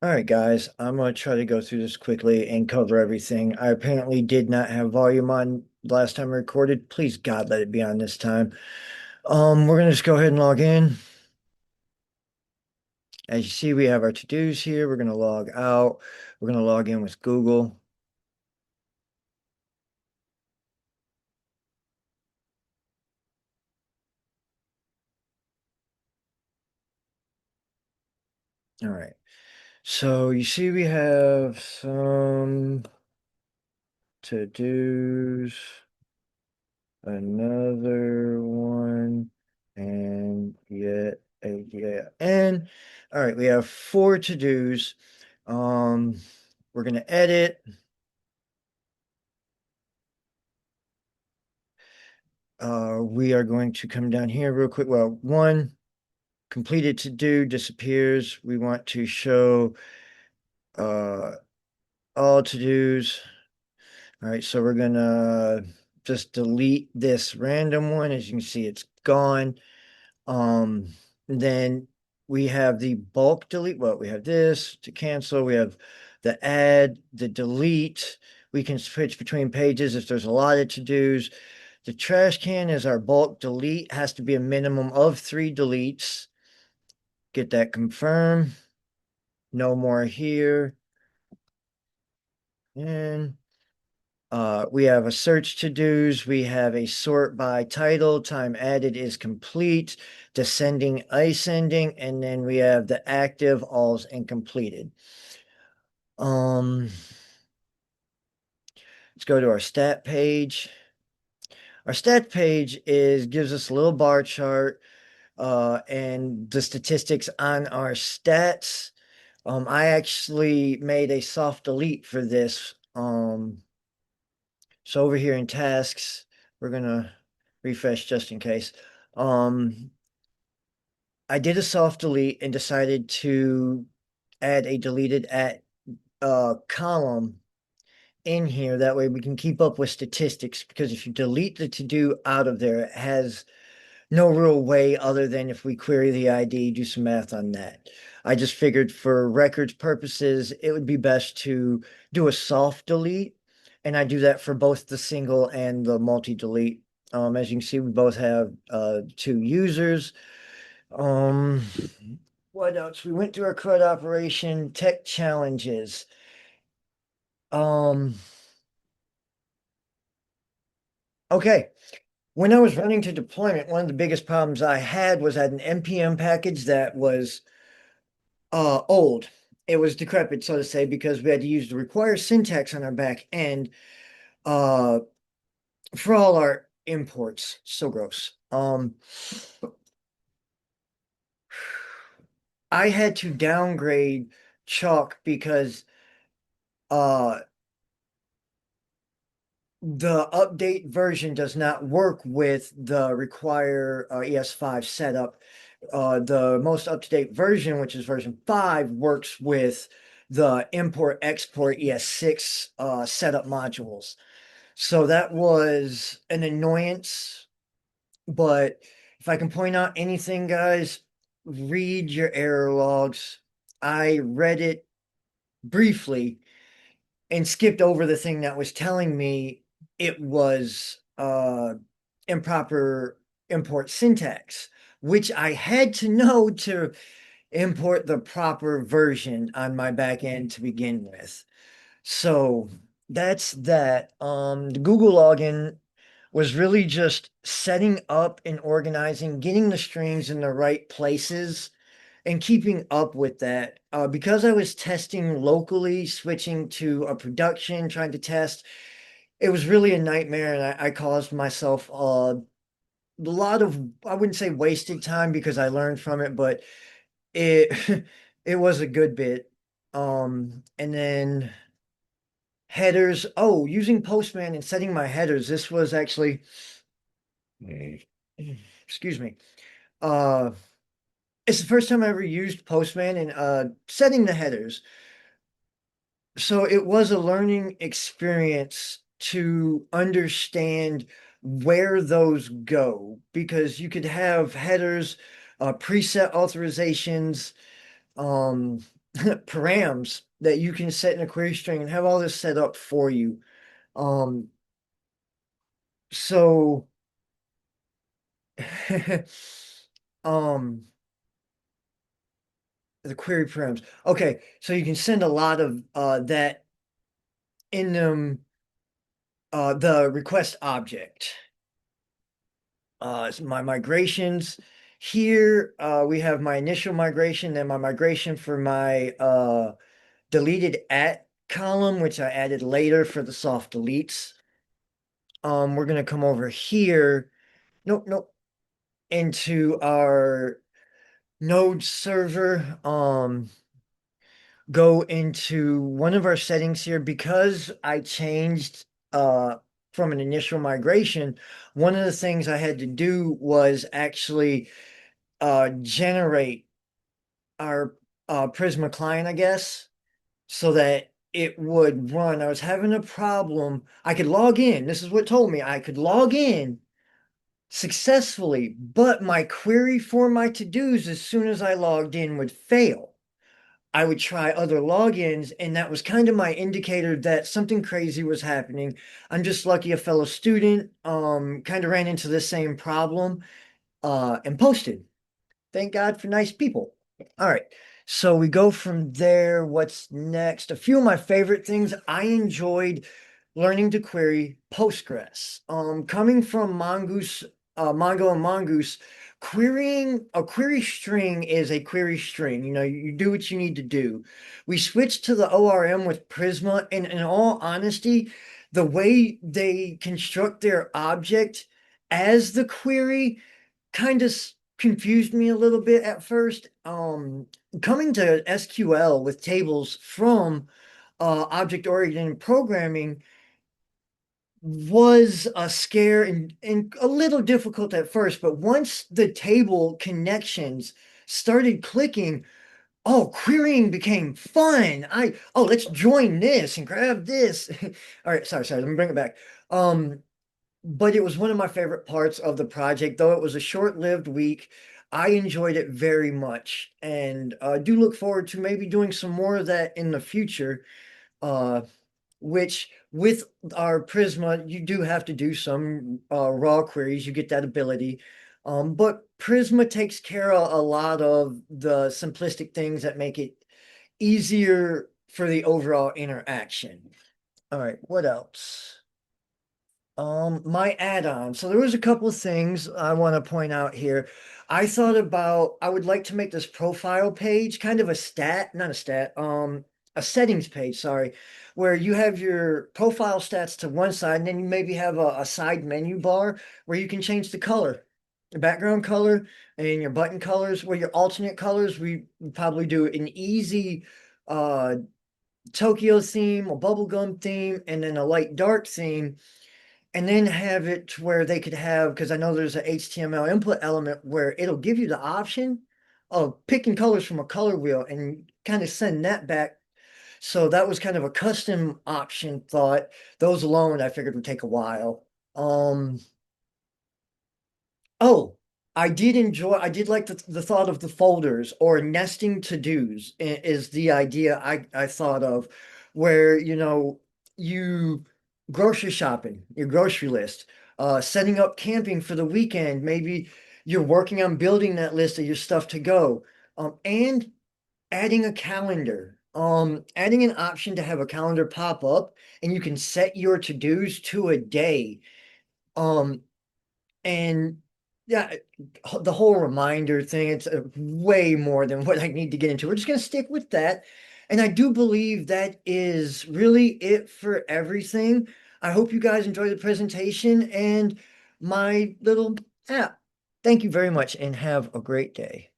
All right, guys, I'm going to try to go through this quickly and cover everything. I apparently did not have volume on last time I recorded. Please, God, let it be on this time. We're going to just go ahead and log in. As you see, we have our to-dos here. We're going to log out. We're going to log in with Google. All right. So you see we have some to-dos, another one, and yet yeah. And all right, we have four to-dos. Um, we're gonna edit. We are going to come down here real quick. Well, one completed to do disappears. We want to show uh all to-dos. All right, so we're gonna just delete this random one. As you can see, it's gone. Um, then we have the bulk delete. Well, we have this to cancel. We have the add, the delete. We can switch between pages if there's a lot of to-dos. The trash can is our bulk delete, has to be a minimum of 3 deletes. Get that confirmed. No more here. And we have a search to-dos. We have a sort by title. Time added is complete. Descending, ascending. And then we have the active, alls, and completed. Let's go to our stat page. Our stat page gives us a little bar chart and the statistics on our stats. I actually made a soft delete for this. So over here in tasks, we're gonna refresh just in case. I did a soft delete and decided to add a deleted at column in here. That way we can keep up with statistics, because if you delete the to do out of there, it has no real way other than if we query the ID, do some math on that. I just figured for records purposes, it would be best to do a soft delete. And I do that for both the single and the multi-delete. As you can see, we both have 2 users. Um, what else? We went through our CRUD operation, tech challenges. Um, okay. When I was running to deployment, one of the biggest problems I had was that an npm package that was old. It was decrepit, so to say, because we had to use the require syntax on our back end uh for all our imports. So gross. I had to downgrade Chalk because uh the update version does not work with the require ES5 setup. The most up-to-date version, which is version 5, works with the import export ES6 setup modules. So that was an annoyance. But if I can point out anything, guys, read your error logs. I read it briefly and skipped over the thing that was telling me it was improper import syntax, which I had to know to import the proper version on my back end to begin with. So that's that. The Google login was really just setting up and organizing, getting the strings in the right places and keeping up with that. Because I was testing locally, switching to a production, trying to test, it was really a nightmare, and I caused myself a lot of, I wouldn't say wasted time because I learned from it, but it it was a good bit. And then headers. Oh, using Postman and setting my headers. This was actually, excuse me. Uh, it's the first time I ever used Postman and setting the headers. So it was a learning experience to understand where those go, because you could have headers, preset authorizations, um, params that you can set in a query string and have all this set up for you. Um, so um the query params. Okay, so you can send a lot of that in the request object. So my migrations here, we have my initial migration, then my migration for my deleted at column, which I added later for the soft deletes. We're gonna come over here. Nope, nope. Into our node server. Go into one of our settings here because I changed from an initial migration. One of the things I had to do was actually generate our Prisma client, I guess, so that it would run. I was having a problem. I could log in. This is what told me I could log in successfully, but my query for my to-dos as soon as I logged in would fail. I would try other logins, and that was kind of my indicator that something crazy was happening. I'm just lucky a fellow student kind of ran into the same problem and posted. Thank God for nice people. All right. So we go from there. What's next? A few of my favorite things. I enjoyed learning to query Postgres. Coming from Mongoose, Mongo and Mongoose, querying a query string is a query string. You know, you do what you need to do. We switched to the ORM with Prisma, and in all honesty, the way they construct their object as the query kind of confused me a little bit at first. Coming to SQL with tables from object-oriented programming was a scare and a little difficult at first, but once the table connections started clicking, oh, querying became fun. Let's join this and grab this. All right, sorry, let me bring it back. But it was one of my favorite parts of the project, though it was a short-lived week. I enjoyed it very much, and do look forward to maybe doing some more of that in the future. Uh, which with our Prisma, you do have to do some raw queries. You get that ability. But Prisma takes care of a lot of the simplistic things that make it easier for the overall interaction. All right, what else? My add-on. So there was a couple of things I want to point out here. I thought about I would like to make this profile page kind of not a stat, a settings page, sorry, where you have your profile stats to one side, and then you maybe have a side menu bar where you can change the color, the background color, and your button colors, where your alternate colors, we probably do an easy Tokyo theme, a bubblegum theme, and then a light dark theme, and then have it to where they could have, because I know there's an HTML input element where it'll give you the option of picking colors from a color wheel and kind of send that back. So that was kind of a custom option thought. Those alone, I figured would take a while. Um, Oh, I did like the thought of the folders or nesting to-dos is the idea I thought of where, you know, you grocery shopping, your grocery list, setting up camping for the weekend, maybe you're working on building that list of your stuff to go, and adding a calendar. Adding an option to have a calendar pop up and you can set your to-dos to a day. Um, and yeah, the whole reminder thing, it's way more than what I need to get into. We're just going to stick with that. And I do believe that is really it for everything. I hope you guys enjoy the presentation and my little app. Thank you very much and have a great day.